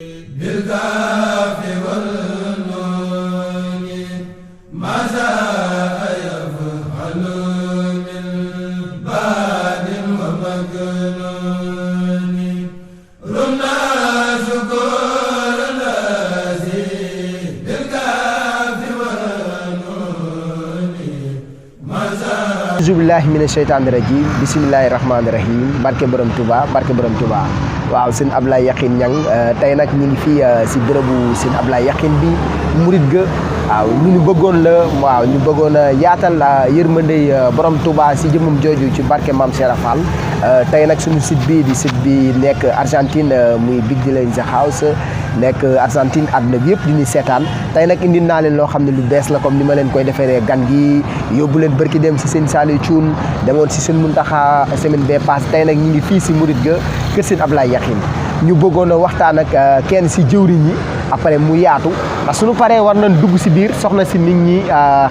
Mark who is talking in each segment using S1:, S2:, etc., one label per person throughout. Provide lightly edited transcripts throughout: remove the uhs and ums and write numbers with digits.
S1: بالكاف والنون ما شاء يفعل من باد ومكنون رمنا شكر الذي بالكاف والنون ما شاء
S2: أعوذ بالله من الشيطان الرجيم بسم الله الرحمن الرحيم barke borom Touba waaw sëñ Ablaye Yakhine Niang tey nag ñu ngi fii si bërëbu sëñ Ablaye Yakhine bi murit ga waaw lu ñu bëggoon la waaw ñu bëggoon a yaatal yërmandey borom Touba si jëmmam jooju ci barke Mame Cheikh Fall tey nag suñu site bi di site bi nekk Argentine muy Big Deal in the House nekk Argentine àdduna bi yëpp di ñu seetaan tey nag indi naa leen loo xam ne lu bees la comme ni ma leen koy defee gan gi yóbbu leen barki dem si seen Saliou Thioune demoon si seen Mountakha semaine bee paase tey nag ñu ngi fii si murit ga kër sëñ Ablaye Yakhine ñu bëggoon a waxtaan ak kenn si jëwriñ yi après mu yaatu ndax suñu paree war nañ dugg si biir soxna si nit ñi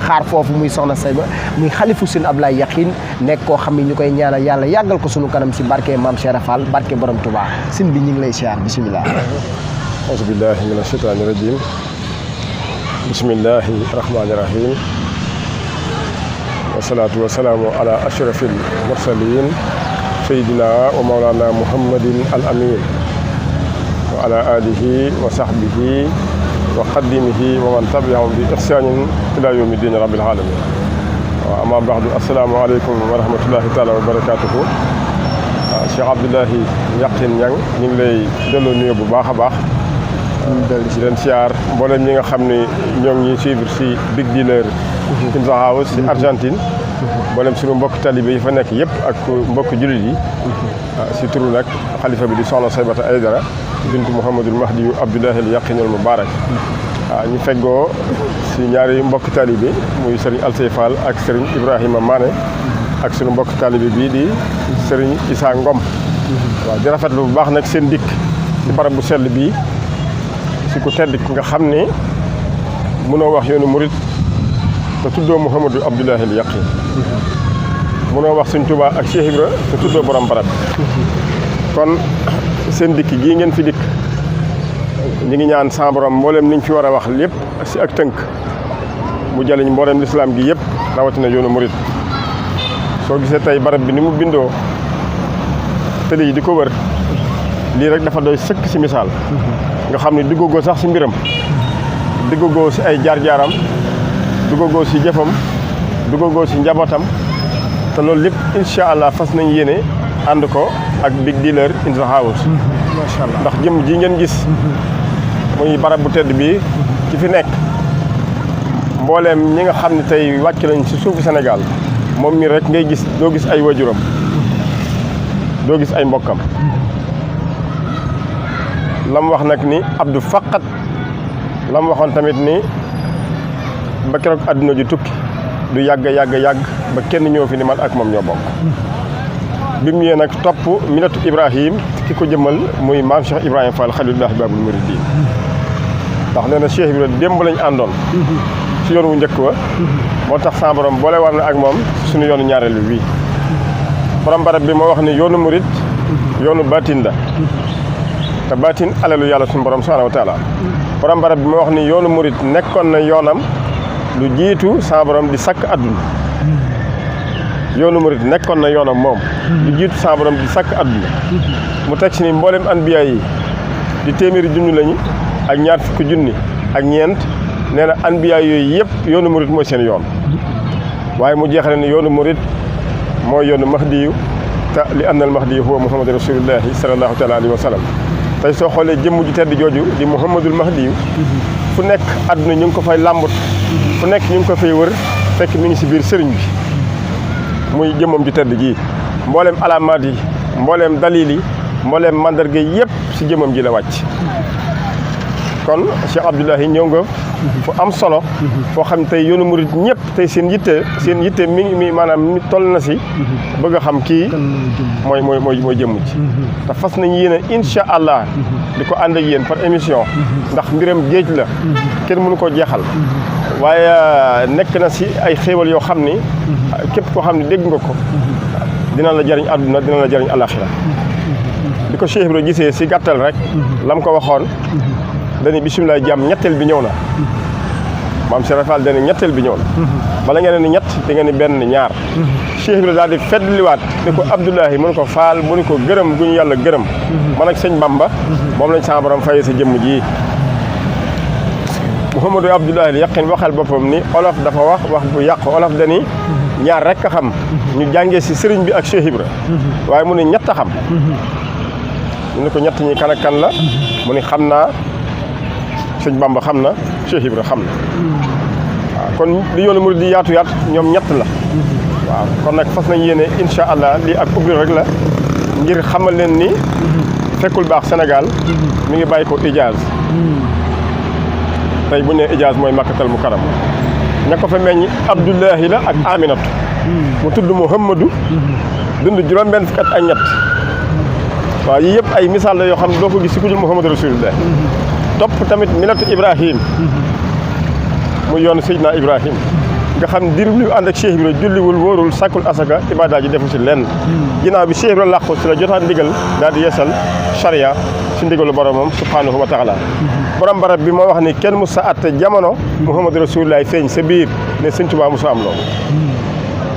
S2: xaar foofu muy soxna Seyba muy xalifu sëñ Ablaye Yakhine nekk koo xam ne ñu koy ñaanal yàlla yàggal ko suñu kanam si barke Mame Cheikh Fall barke borom Touba sëñ bi ñu ngi lay siyaar bisimilah.
S3: auzu billahi mina shaytaani rajim bismillahi rahmaani rahim wasalaatu wasalaamu ala ashrafil mursalin sayyidina wa mawlana muhammadin al amin wa ala alihi wa sahbihi wa qadimihi wa man tabiahum bi ihsanin ila yawmi din rabbil alamin wa amma ba'du assalaamu aleykum wa rahmatullahi taala wa barakatuhu Cheikh Abdoulaye Yakhine Niang ñu ngi lay delloo nuyu bu baax a baax di leen siyaar mboolem ñi nga xam ne ñoo ngi ñuy suivre si Big Deal in the House si Argentine mboolem suñu mbokk talibé yi fa nekk yëpp ak mbokk jullit yi si turu nag xalifa bi di soxna Saybata Aydara bintu Mouhamadul Mahdi Abdoulaye Yakhine al Mubarak ñu feggoo si ñaari mbokk talibé muy Serigne Alsey Fall ak Serigne Ibrahima Mané ak suñu mbokk talibé bii di Serigne Issa Ngom waaw di rafetlu bu baax nag seen dikk si barab bu sell bii si ku tedd nga xam ne mënoo wax yoonu murit te tuddoo Mouhamadou Abdoulaye Yakhine mënoo wax Sëñ Touba ak Cheikh Ibra te tuddoo borom barab kon seen dikk gii ngeen fi dikk ñi ngi ñaan sa borom mboolem liñ fi war a wax lépp si ak tënk mu jëliñ mboolem lislaam gi yëpp rawatina yoonu murit soo gisee tey barab bi ni mu bindoo tëli yi di ko wër lii rek dafa doy sëkk si misaal nga xam ne duggagoo sax si mbiram duggagoo si ay jaar-jaaram duggagoo si jëfam duggagoo si njabootam te loolu lépp incha allah fas nañ yéene ànd ko ak Big Deal in the House macha allah ndax jëm ji ngeen gis muy barab bu tedd bi ci fi nekk mbooleem ñi nga xam ne tey wàcc nañ si suufu Sénégal moom mi rek ngay gis doo gis ay wajuram doo gis ay mbokkam lam wax nag ni Abdou faqat lam waxoon tamit ni ba keroog àdduna ji tukki du yàgg ba kenn ñëw fi ni man ak moom ñoo bokk bi mu ñëwee nag topp milatu Ibrahim ki ko jëmmal muy maam Cheikh Ibrahima Fall Xalilullahi Baabul Muridiin ndax nee na Cheikh Ibrahima démb lañ àndoon ci yoon wu njëkk wa moo tax sa borom boole war na ak moom suñu yoonu ñaareelu wii borom barab bi moo wax ni yoonu murit yoonu baatin la te baatin alalu yàlla suñu borom subhanahu wa taala borom barab bi moo wax ni yoonu murit nekkoon na yoonam lu jiitu sa borom di sakk àdduna yoonu murit nekkoon na yoonam moom lu jiitu sa borom di sakk àdduna mu teg si ni mboolem anbiya yi di téeméeri junni lañu ak ñaar fukki junni ak ñeent nee na anbiya yooyu yëpp yoonu murit mooy seen yoon waaye mu jeexale ni yoonu murit mooy yoonu mahdiyu te li anna al mahdiyu huwa muhammadu rasulullahi sallallahu taala alayhi wa sallam tey soo xoolee jëmm ju tedd jooju di Mouhamadul Mahdi fu nekk àdduna ñu ngi ko fay làmbut fu nekk ñu ngi ko fay wër fekk mi ngi si biir sëriñ bi muy jëmmam ju tedd ji mbooleem alaamaat yi mbooleem dalil yi mbooleem mandarga yëpp si jëmmam ji la wàcc kon Cheikh Abdoulaye ñëw nga fu am solo foo xam ne tey yoonu murit ñëpp tey seen yitte mi maanaam mi toll na si bëgg a xam kii mooy jëmm ji te fas nañ yéene incha allah di ko ànd ak yéen par émission ndax mbiram géej la kenn mënu ko jeexal waaye nekk na si ay xéewal yoo xam ni képp koo xam ne dégg nga ko dina la jariñ àdduna dina la jariñ alaxira bi ko Cheikh Ibra gisee si gàttal rek lam ko waxoon dani bisimilah jàmm ñetteel bi ñëw na maam Cheikh Fall dani ñetteel bi ñëw na bala ngeen ni ñett di ngeen ni benn ñaar Cheikh Ibra daal di feddliwaat ni ko Abdoulahi mu ne ko Fall mu ne ko gërëm gu ñu yàlla gërëm man ak sëñ Bamba moom lañ sama borom fayee sa jëmm ji Mouhamadou Abdoulahi Yaqin waxal boppam ni olof dafa wax bu yàqu olof dani ñaar rek a xam ñu jàngee si sëriñ bi ak Cheikh Ibra waaye mu ne ñett a xam mu ne ko ñett ñi kan ak kan la mu ne xam naa sëñ Bamba xam na Cheikh Ibra xam na waaw kon li yoonu murid di yaatu yaat ñoom ñett la waaw kon nag fas nañ yéene incha allah lii ak ubbi rek la ngir xamal leen ni fekkul baax Sénégal mi ngi bàyyi ko Ijaaz tey bu ñu nee Ijaaz mooy Makkatal Mukarram ña ko fa meññ Abdullahi la ak Aminatu mu tudd Muhammadu dund juróom-benn fukki at ak ñett waaw yii yëpp ay misaal la yoo xam ne doo ko gis si ku dul Muhammadu Rasulullah topp tamit milatu Ibrahim muy yoonu Seydina Ibrahim nga xam dir li ànd ak Cheikh Ibra julliwul wóorul sàkkul asaka ibaada ji defu si lenn ginnaaw bi Cheikh Ibra làqu si la jotaat ndigal daal di yeesal charia si ndigalu boromam subhanahu wa taala borom barab bi moo wax ni kenn musa atte jamono Muhammadu Rasulullah feeñ sa biir ne Sëñ Tuubaa musa am loolu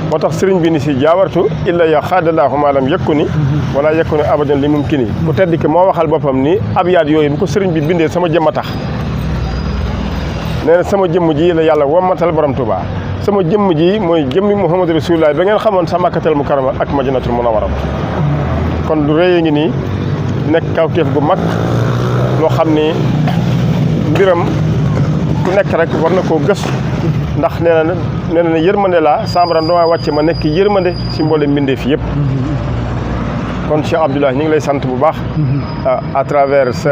S3: moo tax sëriñ bi ni si jaawartu illa ya xaadalaahu maalam yëkku ni wala yëkku ni abadan li mum kini ku tedd ki moo waxal boppam ni abyaat yooyu bu ko sëriñ bi bindee sama jëmm a tax nee na sama jëmm ji la yàlla wommatal borom Tuubaa sama jëmm ji mooy jëmmi Muhammadu Rasulullah ba ngeen xamoon sa Makkatal Mukarrama ak Madinatul Munawwara kon lu rëy ngi nii nekk kawteef gu mag loo xam ni mbiram ku nekk rek war na koo gës ndax nee na yërmande laa sambara dama wàcce ma nekk yërmande si mboole mbindeef yëpp kon Cheikh Abdoulahi ñu ngi lay sant bu baax à travers sa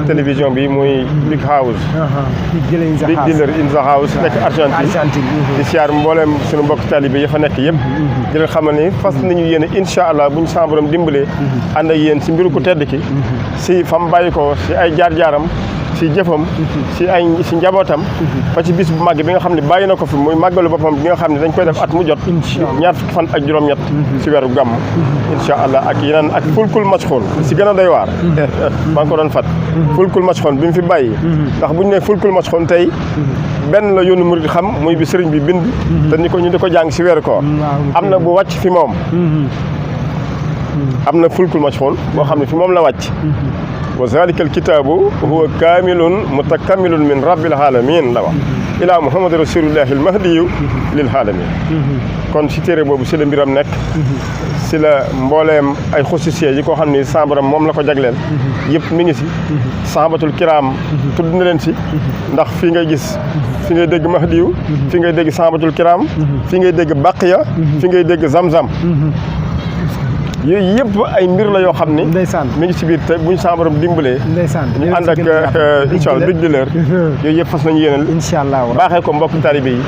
S3: télévision bi muy Big House Big Dealer in the House nekk Argentine di siyaar mbooleem suñu mbokk talibé yi fa nekk yëpp di leen xamal ni fas nañu yéene incha allah bu ñu sa borom dimbalee ànd ak yéen si mbiru ku tedd ki si fam bàyyi ko si ay jaar-jaaram si jëfam si njabootam ba ci bis bu màgg bi nga xam ne bàyyi na ko fi muy màggalu boppam bi nga xam ne dañ koy def at mu jot ñaar fukki fan ak juróom-ñett si weeru gàmm incha allah ak yeneen ak fulkul mashxoon si gën a doy waar maa ngi ko doon fat fulkul mashxoon bi mu fi bàyyi ndax bu ñu ne fulkul mashxoon tey benn la yoonu murid xam muy bi sëriñ bi bind te ni ko ñu di ko jàng si weeru koor am na bu wàcc fi moom am na fulkul mashxoon boo xam ne fi moom la wàcc wa zalika alkitabu huwa kamilun mutakamilun min rabbil alamin la wax ila muhammadu rasulillahi almahdiyu lil alamin kon si téere boobu si la mbiram nekk si la mbooleem ay xosisiye yi koo xam ni sambaram moom la ko jagleel yëpp mi ngi si sahabatul kiram tudd na leen si ndax fii ngay gis fi ngay dégg mahdiyu fi ngay dégg sahabatul kiram fi ngay dégg baqiya fi ngay dégg zamzam yooyu yëpp ay mbir la yoo xam ni mi ngi si biir te buñ sa borom dimbalee ñu ànd ak incha allah Big Dealer yooyu yëpp fas nañu yéenal incha allah baaxee ko mbokk taalibe yi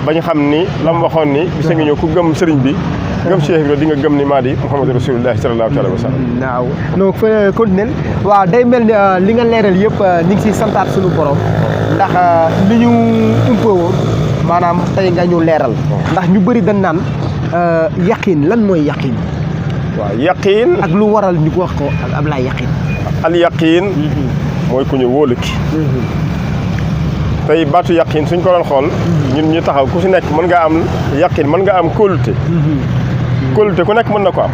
S3: ba ñu xam ni la mu waxoon ni bisa ngi ñëw ku gëm sëriñ bi gëm Cheikh Ibra di nga gëm ni maa di Muhammadu Rasulullahi sallallahu alayhi wa sallam
S2: waaw donc fa continuer waaw day mel ni li nga leeral yëpp ñu ngi siy santaat suñu borom ndax li ñu umpee woon maanaam tey nga ñu leeral ndax ñu bëri dañ naan yaqin lan mooy yaqin
S3: waaw yaqiin
S2: ak lu waral ñu wax ko ak Ablaye Yaqin
S3: al yaqiin mooy ku ñu wóolu ki tey baatu yaqiin suñ ko doon xool ñun ñu taxaw ku si nekk mën nga am yaqiin mën nga am kóolute kóolute ku nekk mën na ko am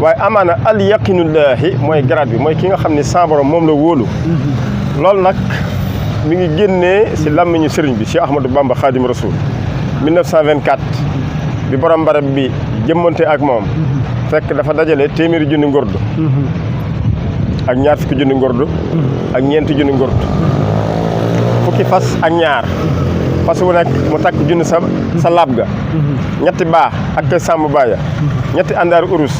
S3: waaye amaana al yaqiinullaahi mooy grade bi mooy ki nga xam ne sa borom moom la wóolu loolu nag mi ngi génnee si làmmiñu sëriñ bi Cheikh Ahmadou Bamba Khadim Rasoul 1924 bi borom barab bi jëmmante ak moom fekk dafa dajale téeméeri junni ngordu ak ñaar fukki junni ngordu ak ñeenti junni ngordu fukki fas ak ñaar fas wu nekk mu takk junni sa laab ga ñetti baax ak sàmm baaya ñetti àndaari urus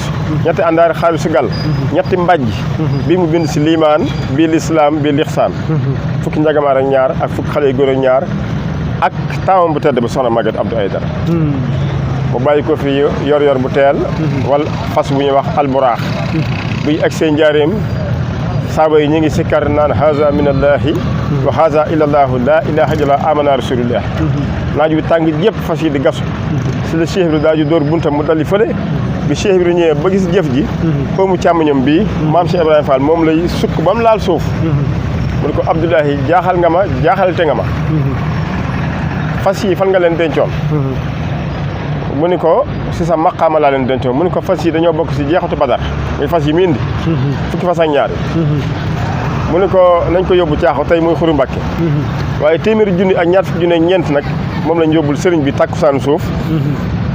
S3: ñetti àndaari xaalisu gal ñetti mbajj bii mu bind si liimaan bii lislaam bii lixsaan fukki njagamaar ak ñaar ak fukki xale yu góor ak ñaar ak taawam bu tedd ba soxna Maguette Abdou Aïdara mu bàyyi ko fi yor bu teel wala fas bu ñuy wax alburaax buy egg seen njaareem saaba yi ñu ngi sikkar naan haza minallahi wa haza illallahu la ilaha illallah amana rasulullah naaj bi tàng yëpp fas yi di gasu si la Cheikh Ibra daal di dóor buntam mu dali fële bi Cheikh Ibra ñëwee ba gis jëf ji foomu càmmoñam bii maam Cheikh Ibrahima Fall moom lay sukk ba mu laal suuf mu ne ko Abdoulahi jaaxal nga ma jaaxalte nga ma fas yi fan nga leen dencoon mu ni ko si sa maqaama laa leen dencoon mu ni ko fas yi dañoo bokk si jeexatu Badar muy fas yi mu indi fukki fas ak ñaari mu ni ko nañ ko yóbbu caaxo tey muy Xuru Mbàkke waaye téeméeri junni ak ñaar fukki junni ak ñeent nag moom lañ yóbbul sëriñ bi tàkkusaanu suuf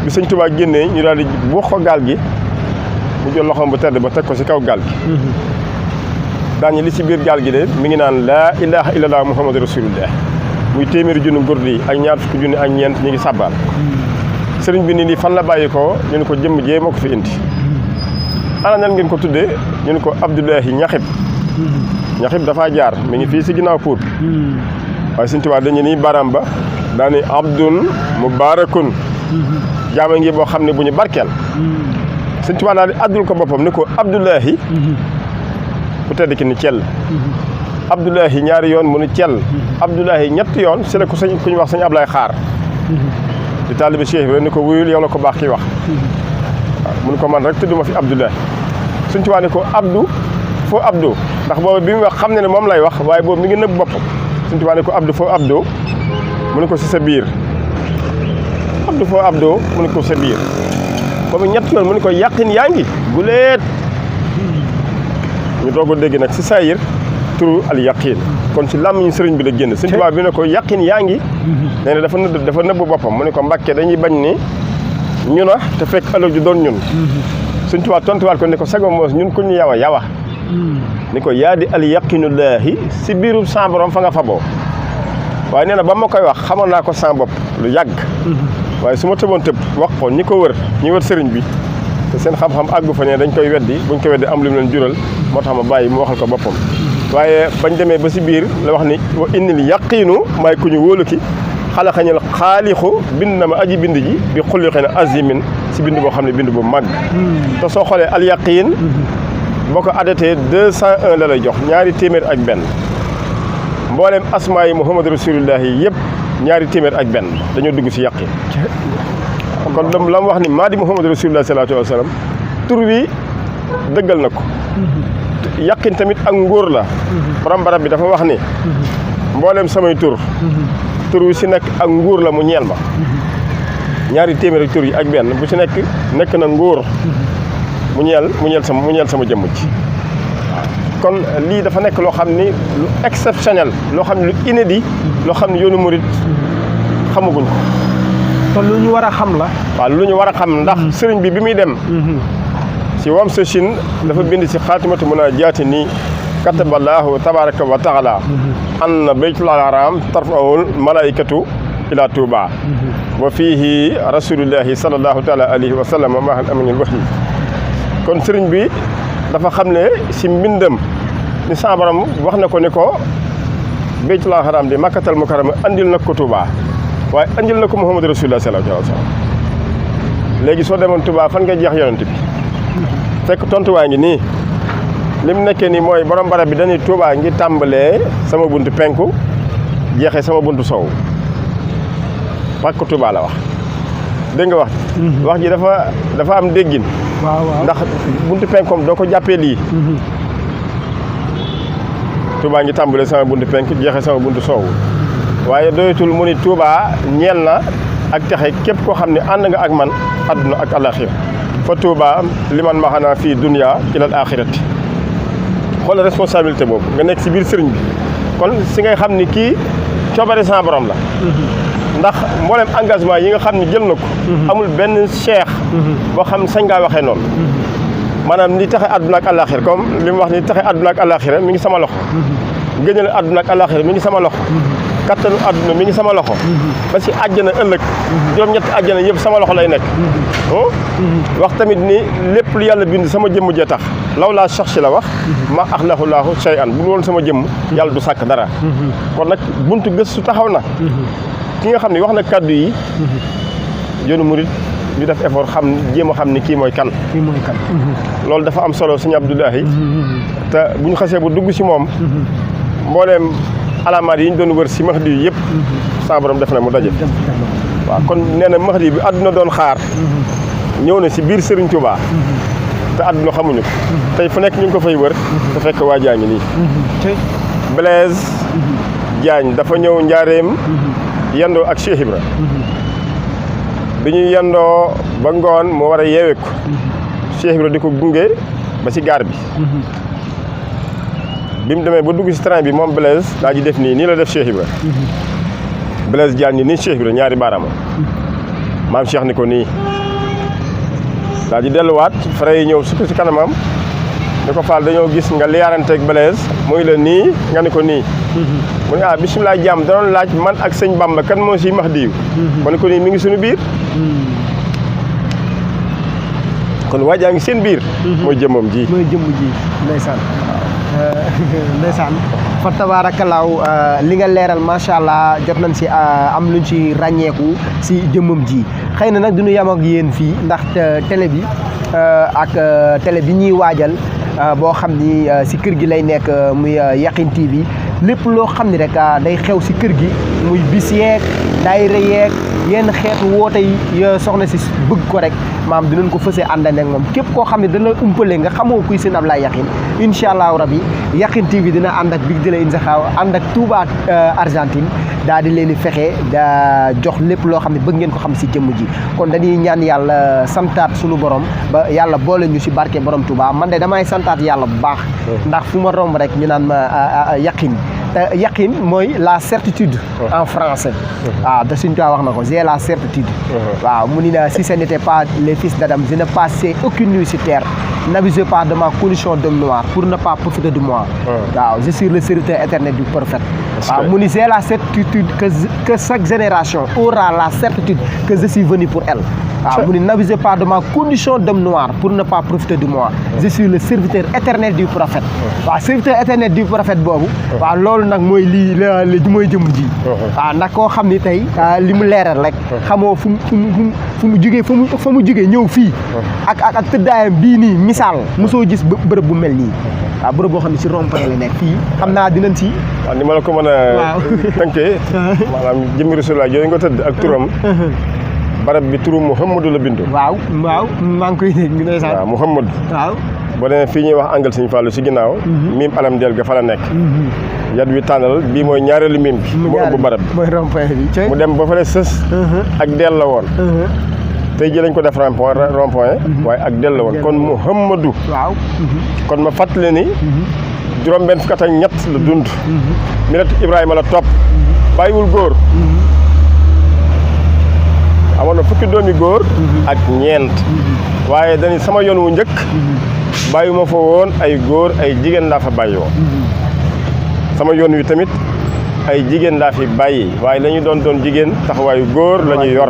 S3: bi sëñ Tuubaa génnee ñu daal di buux ko gaal gi mu jël loxoom bu tedd ba teg ko si kaw gaal gi daañu li si biir gaal gi de mi ngi naan laa ilaha illallah muhammadu rasulullah muy téeméeri junni ngurdi ak ñaar fukki junni ak ñeent ñu ngi sàbbaal sëriñ bi ni lii fan la bàyyi ko ñu ne ko jëmm jee moo ko fi indi ana nan ngeen ko tuddee ñu ne ko Abdoulahi Ñaxib Ñaxib dafaa jaar mi ngi fii si ginnaaw Pout waaye sëñ Tuubaa dañu ni baram ba daani abdun mubarakun jaama ngi boo xam ne bu ñu barkeel sëñ Tuubaa daal di addul ko boppam ni ko Abdoulahi ku tedd ki ni cell Abdoulahi ñaari yoon mu ni cell Abdoulahi ñetti yoon si la ko sëñ ku ñu wax sëñ Ablaye xaar di taalibe Cheikh Ibra ni ko wuyul yow la ko baax kii wax waaw mu ni ko man rek tudduma fi Abdoulahi sëñ Tuubaa ni ko Abdou foo Abdou ndax boobu bi mu wax xam ne ne moom lay wax waaye boobu mi ngi nëbb boppam sëñ Tuubaa ni ko Abdou foo Abdou mu ni ko si sa biir Abdou foo Abdou mu ni ko sa biir boobu ñett yoon mu ni ko yàqin yaa ngi guleet ñu doog a dégg nag si saayir turu al yaqin kon si làmmiñu sëriñ bi la génn sëñ Tuubaa bi ne ko yàqin yaa ngi nee na dafa nëbb boppam mu ni ko Mbàkke dañuy bañ ni ñu na te fekk ëllëg ju doon ñun sëñ Tuubaa tontuwaat ko ni ko sago moos ñun ku ñu yawa ni ko yaa di al yaqinullaahi si biiru sa borom fa nga faboo waaye nee na ba ma koy wax xamoon naa ko sa bopp lu yàgg waaye su ma tëboon tëb wax ko ñi ko wër ñi wër sëriñ bi te seen xam-xam àggu fa ne dañ koy weddi buñ ko weddi am lu mu leen jural moo tax ma bàyyi mu waxal ko boppam waaye bañ demee ba si biir la wax ni wa innil yaqiinu maay ku ñu wóolu ki xalaxañal xaalixu bind na ma aji bind ji bi xulli xëy na azimin si bind boo xam ne bind bu màgg te soo xoolee al yaqiin boo ko adatee 201 la lay jox ñaari téeméer ak benn mboolem asmaa yi muhammadu rasulullah yi yëpp ñaari téeméer ak benn dañoo dugg si yaqin kon la mu wax ni maa di muhammadu rasulullah salaatu wa salaam tur wi dëggal na ko yaqin tamit ak ngóor la borom barab bi dafa wax ni mboolem samay tur wi si nekk ak nguur la mu ñeel ma ñaari téeméer ak tur yi ak benn bu si nekk na ngóor mu ñeel sama jëmm ci kon lii dafa nekk loo xam ni lu exceptionnel loo xam ne lu inédit loo xam ne yoonu murit xamaguñ ko
S2: kon lu ñu war a xam la
S3: waaw lu ñu war a xam ndax sëriñ bi muy dem si wam sa Chine dafa bind si xaatimatu mun a jaati nii kataballahu tabaraka wa taala anna baytul haram tarfaul malaikatu ila Touba wa fihi rasulullahi sallallahu taala alayhi wa sallam mahal aminul wahyi kon sëriñ bi dafa xam ne si mbindam ni sa borom wax na ko ni ko baytul haram di makkatal mukarrama andil na ko Touba waaye andil na ko Muhammadu rasulullah sallallahu alayhi wa sallam léegi soo demoon Touba fan nga jeex yonent bi fekk tontuwaa ngi nii li mu nekkee nii mooy borom barab bi dañuy Touba ngi tàmbalee sama buntu penku jeexee sama buntu sow wax ko Touba la wax dégg nga wax ji dafa am déggin
S2: waaw
S3: ndax buntu penkoom doo ko jàppee lii Touba ngi tàmbalee sama buntu penk jeexee sama buntu sow waaye doyatul mu ni Touba ñeel na ak texe képp koo xam ne ànd nga ak man àdduna ak alaxira fa Touba liman maxanaa fii dunya ilal axirati xool responsabilité boobu nga nekk si biir sëriñ bi kon si ngay xam ni kii coobare sa borom la ndax mboolem engagement yi nga xam ne jël na ko amul benn cheikh boo xam ne sañ ngaa waxee noonu maanaam ni taxe àdduna ak alaxira comme li mu wax ni taxe àdduna ak alaxira mi ngi sama loxo gënal àdduna ak alaxira mi ngi sama loxo kattanu àdduna mi ngi sama loxo ba si àjjana ëllëg juróom-ñetti àjjana yëpp sama loxo lay nekk wax tamit ni lépp lu yàlla bind sama jëmm jee tax law laa sax si la wax ma axlahu laahu shay'an bu woon sama jëmm yàlla du sàkk dara kon nag buntu gëstu taxaw na ki nga xam ne wax na kàddu yi yoonu murit ñu def effort jéem a xam ni kii mooy kan loolu dafa am solo sëñ Abdoulahi te bu ñu xasee bu dugg si moom mbooleem alaamaat yi ñu doon wër si Mahdi yi yëpp sa borom def na mu daje waaw kon nee na Mahdi bi àdduna doon xaar ñëw na si biir Serigne Touba te àdduna xamuñu ko tey fu nekk ñu ngi ko fay wër te fekk waa jaa ngi nii Blaise Diagne dafa ñëw njaareem yendoo ak Cheikh Ibra bi ñu yendoo ba ngoon mu war a yeewe ko Cheikh Ibra di ko gunge ba si gaar bi bi mu demee ba dugg si train bi moom Blaise daa ji def nii la def Cheikh Ibra Blaise Diagne nii Cheikh Ibra ñaari baaraama maam Cheikh ni ko nii daa ji delluwaat frère yi ñëw sukk si kanamam ni ko Fall dañoo gis nga liyaaranteeg Blaise muy la nii nga ni ko nii mu ne bisimilah jàmm danoon laaj man ak sëñ Bamba kan moo si Mahdiyu ma ni ko nii mi ngi suñu biir kon waajaa ngi seen biir mooy jëmmam ji
S2: ndeysaan ndeysaan fa tabaarakallaahu li nga leeral macha allah jot nañ si am luñ ci ràññeeku si jëmmam ji xëy na nag duñu yam ak yéen fii ndax télé bi ak télé bi ñuy waajal boo xam ni si kër gi lay nekk muy Yakhine TV lépp loo xam ni rek day xew si kër gi muy bis yeeg daayira yeeg yenn xeetu woote yi soxna si bëgg ko rek maam dinañ ko fësee àndane ak moom képp koo xam ne dana umpale nga xamoo kuy seen Ablaye Yakhine incha allahu rabi Yakhine TV dina ànd ak Big Délé Insaxaaw ànd ak Touba Argentine daal di leen di fexe da jox lépp loo xam ne bëgg ngeen ko xam si jëmm ji kon dañuy ñaan yàlla santaat suñu borom ba yàlla boole ñu si barke borom Touba man de damay santaat yàlla bu baax ndax fu ma romb rek ñu naan ma Yakhine te Yakhine mooy la certitude en français waaw te suñ ko wax na ko j'ai la certitude waaw mu ni na si ce n'était pas les fils d'Adam je ne passais aucune nuit sur terre n'abusez pas de ma condition d'homme noir pour ne pas profiter de moi waaw je suis le serviteur éternel du prophète waaw mu ni j'ai la certitude que chaque génération aura la certitude que je suis venu pour elle waaw mu ni n'abusez pas de ma condition d'homme noir pour ne pas profiter de moi je suis le serviteur éternel du prophète waaw serviteur éternel du prophète boobu waaw loolu nag mooy lii mooy jëm ji waaw ndax koo xam ni tey li mu leeral rek xamoo fu mu jugee fa mu jugee ñëw fii ak tëddaayam bii nii misaal mosoo gis bërëb bu mel nii waaw bërëb boo xam ne si rond-point la nekk fii xam naa dinañ si
S3: waaw ni ma la ko mën a tënkee maanaam jëmmi Rasulullah yooyu nga tëdd ak turam barab bi turu Mouhamadou la bindu
S2: waaw maa ngi koy dégg ndeysaan
S3: waaw Mouhamadou
S2: waaw
S3: boo demee fii ñuy wax angal Sëñ Fallu si ginnaaw miim alam del ga fa la nekk yat wi tànnal bii mooy ñaareelu miim bi mu ëpp barab bi
S2: mooy rond-point bi
S3: mu dem ba fa sës ak del la woon tey ji lañ ko def rond-point waaye ak del la woon kon Mouhamadou
S2: waaw
S3: kon ma fàttali ni juróom benn fukk ak ñett la dund milatu Ibrahima la topp bàyyiwul góor amoon na fukki doomi góor ak ñeent waaye dañu sama yoon wu njëkk bàyyi ma fa woon ay góor ay jigéen laa fa bàyyi woon sama yoon wi tamit ay jigéen laa fi bàyyi waaye la ñu doon jigéen taxawaayu góor la ñuy yor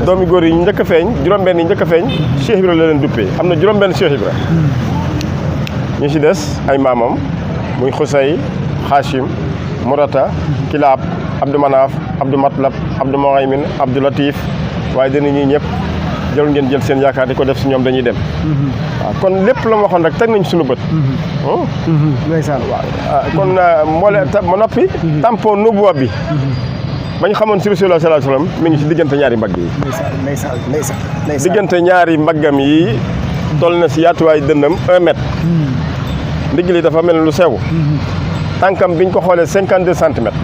S3: doomi góor yi njëkk a feeñ juróom-benn yi njëkk a feeñ Cheikh Ibra la leen duppee am na juróom-benn Cheikh Ibra ñu si des ay maamam muy Xusay Xaachim Murata Kilaab Abdou Manaaf Abdou Matlab Abdou Muhaymin Abdou Latif waaye dana ñuy ñëpp jarul ngeen jël seen yaakaar di ko def si ñoom dañuy dem waaw kon lépp la ma waxoon rek teg nañ suñu bët
S2: ndeysaan
S3: waaw kon mboole ma noppi tampon nubuwa bi bañ xamoon si Rasulullah sallallahu alayhi wasallam mi ngi si diggante ñaari mbagg yi
S2: ndeysaan
S3: diggante ñaari mbaggam yi toll na si yaatuwaay dënnam 1 mètre ndigg li dafa mel lu sew tànkam biñ ko xoolee 52 centimètres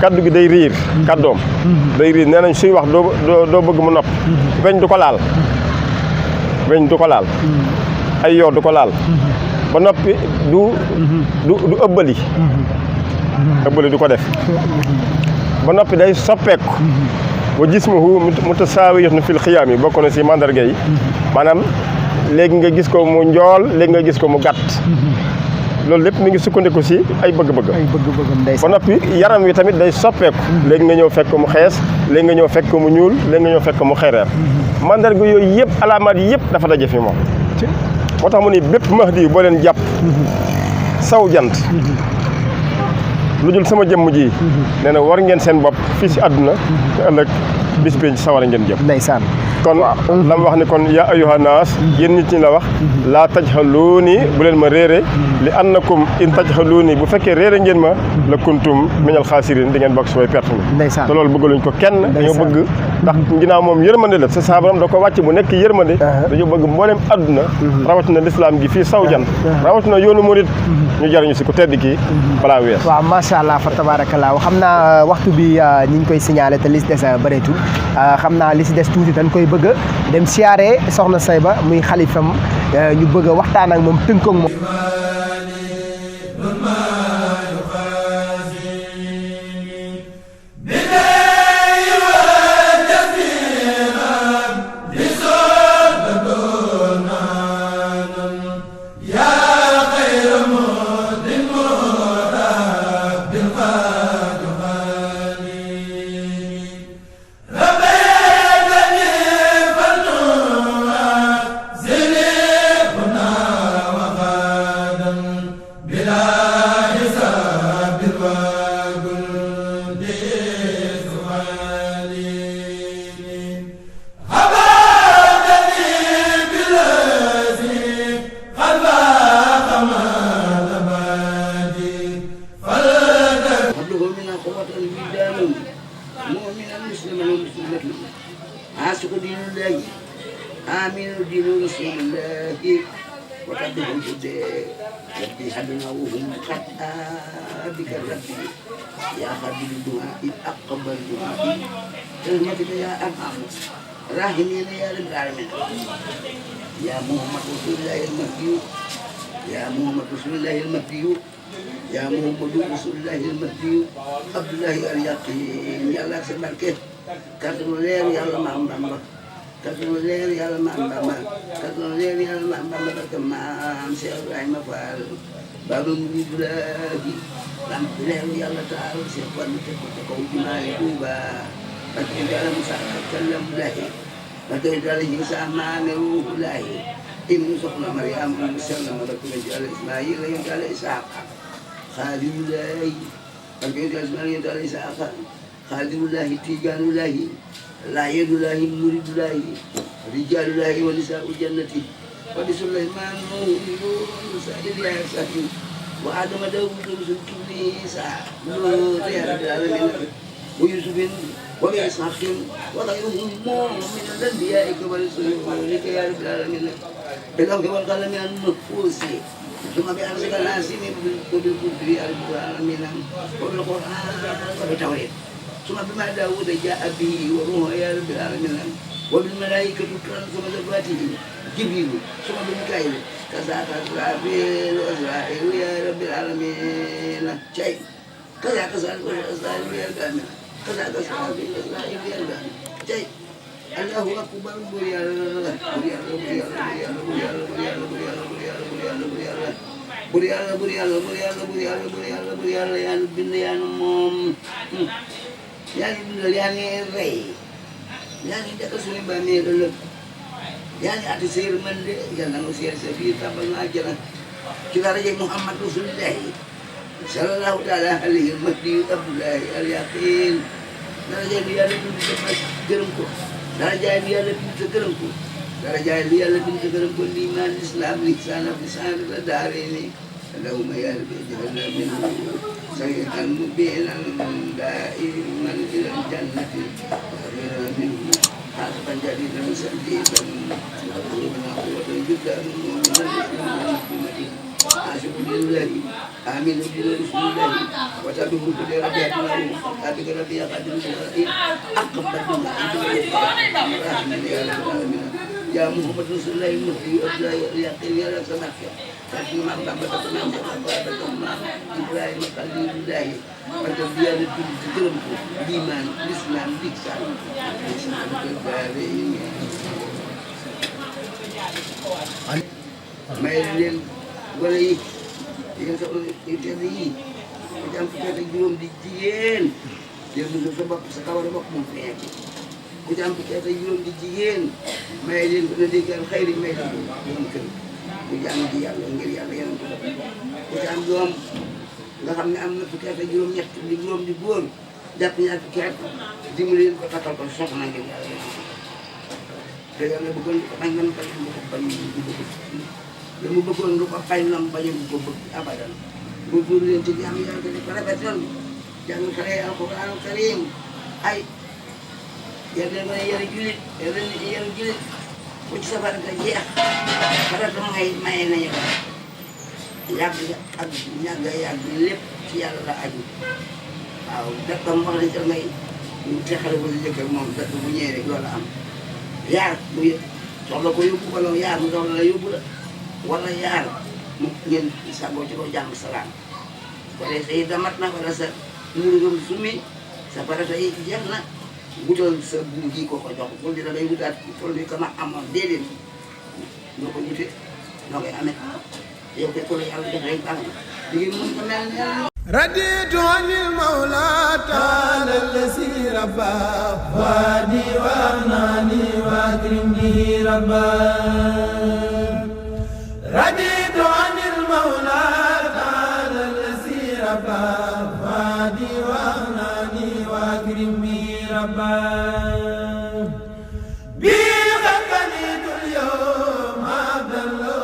S3: kaddu gi day riir kaddoom day riir nee nañ suy wax doo bëgg mu nopp weñ du ko laal ay yoo du ko laal ba noppi du ëbbali du ko def ba noppi day soppeeku wa jismuhu mutasaawiyun fil xiyaam yi bokk na si mandarga yi maanaam léegi nga gis ko mu njool léegi nga gis ko mu gàtt loolu lépp mi ngi sukkandiku si ay bëgg-bëggam ba noppi yaram wi tamit day soppeeku léegi nga ñëw fekk mu xees léegi nga ñëw fekk mu ñuul léegi nga ñëw fekk mu xeereer mandarga yooyu yëpp alaamaat yëpp dafa daje fi moom moo tax mu ni bépp mahdi boo leen jàpp saw jant lu dul sama jëmm ji nee na war ngeen seen bopp fii si àdduna te ëllëg bis bi sawara ngeen jëm
S2: ndeysaan
S3: kon la mu wax ni kon yaa ayyuha naas yéen nit ñi la wax laa tajhaluuni bu leen ma réere li annakum in tajhaluuni bu fekkee réere ngeen ma la kuntum minal xaasiriin di ngeen bokk si way perte mi te loolu bëggaluñ ko kenn dañoo bëgg ndax ginnaaw moom yërmande la sa saabaram da ko wàcc mu nekk yërmande dañoo bëgg mboolem àdduna rawatina lislaam gi fii saw jan rawatina yoonu murit ñu jariñu si ku tedd kii balaa weer
S2: waaw macha allah fa tabarakallah xam naa waxtu bi ñi ngi koy signalé te li si des bëreetul xam naa li si des tuuti dañ koy bëgg a dem siyaare soxna Sayba muy xalifam ñu bëgg a waxtaan ak moom tënk ak moom
S4: راحمين يا رب العالمين يا محمد رسول الله المهدي يا محمد رسول الله المهدي يا محمد رسول الله المهدي عبد الله اليقين يا الله سبحانك كاتب لير يا الله ما امبا كاتب لير يا الله ما امبا كاتب لير يا الله ما امبا كما سي ابراهيم فال بابو الله لام لير يا الله تعالى سي فان تكو جمال توبا فكيف على مساعدة كلام الله فكيف على إنسان ما نروح الله إن سخنا مريم وسلم ركوب على إسماعيل على إسحاق خادم الله فكيف على إسماعيل على إسحاق خادم الله تيجان الله لا يد الله مريد الله رجال الله ونساء الجنة ولسليمان وسائر يا ساكن وآدم داود رسول كل ساعة نور يا رب العالمين ويوسف وبإسحاق وغيرهم من الأنبياء والرسل ولك يا رب العالمين بالأمر والقلم النفوس ثم بأرزق الناسين وبالكفر يا رب العالمين وبالقرآن وبالتوحيد ثم بما داود جاء به وروح يا رب العالمين وبالملائكة ثم ذواته جبريل ثم بميكائيل كذاك إسرافيل وإسرائيل يا رب العالمين شيء كذاك إسرائيل يا رب العالمين كذا أصحاب إسرائيل يلبى جاي الله أكبر بريال بريال بريال بريال بريال بريال بريال بريال بريال بريال بريال بريال بريال بريال يعني بن يعني موم يعني بن يعني ري يعني ده كسر بامي دلك يعني أتصير من ده يعني نصير سفير تبنا أجرا كذا رجع محمد رسول الله صلى الله تعالى عليه المهدي عبد الله اليقين درجة dia lebih tergeremku درجة dia lebih tergeremku درجة dia lebih tergeremku iman Islam lisan pada hari ini Allahumma ya rabbi ij'alna minhu sayyidan mubinan da'iman ila jannati wa minhu harapan jadi dan sadidan wa juga Alhamdulillah, amin Alhamdulillah. Wajabu beliau jadilah, tapi kalau dia kadir berarti akab berdua Ya Muhammad Rasulullah Muhammad Abdullah yakin ya Rasulullah. Tapi mantap betul Ibrahim Khalilullah. Pada dia itu dikerempu iman Islam diksan. Islam kembali ini. Main boleh yang ini macam kita belum dijien dia bukan sebab sekarang sebab mungkin macam kita belum dijien main pendidikan khairi main mungkin jangan dia yang macam belum nggak kami ambil kita belum dibuang dapatnya kita dimulai kata kosong lagi te yàlla bëggoon lu ko bañ nam bañ lu ko bañ du ko bëgg la mu bëggoon lu ko bañ nam bañ du ko bëgg abadan mu góor leen ci jàmm yàlla te di ko rafetal jàng xale alquran karim ay yàlla na yar julit yàlla na yar julit bu ci safar ga jeex farata may nañu yàgg ak ñàgg yàgg lépp ci yàlla la aju waaw dëkkam wax nañ ca ngay te xale bu jëkkër moom dëkk bu ñëwee rek loolu am yaar mu soxla ko yóbbu wala yaar mu soxla la yóbbu la wala yaar mu ngeen sagoo ci ko jàmm salaam wala sa yi damat na wala sa murugam sumi sa farata yi jeex na wutal sa buum ji ko jox bul di da ngay wutaat tool bi kama amoon déedéet noo ko wute noo koy amee yow de ko la yàlla jox rek baax na léegi mun ko mel ne
S1: رديت عن المولى تعالى الذي ربى وادي وأغناني وأكرم به ربا رديت عن المولى تعالى الذي ربى وادي وأغناني وأكرم به ربا به قد بنيت اليوم عبد الله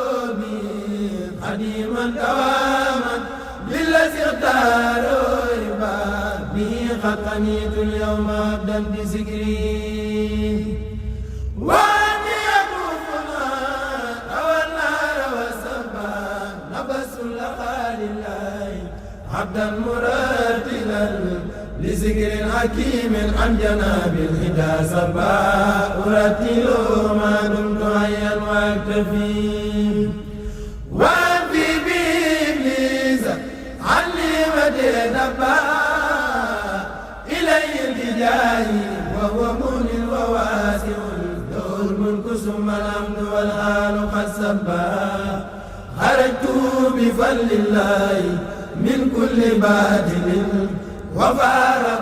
S1: قديما دواما بالذي اختاروا عباد به قد قنيت اليوم عبدا بذكري واني يطوفنا روى النار والسبا نبس لقى لله عبدا مرتلا لذكر حكيم عن جناب الهدى سبا ارتل ما دمت حيا واكتفي نبا إلي الهداي وهو مؤمن وواسع له الملك ثم الحمد والآل قد سبا خرجت بفضل الله من كل باطل وفارق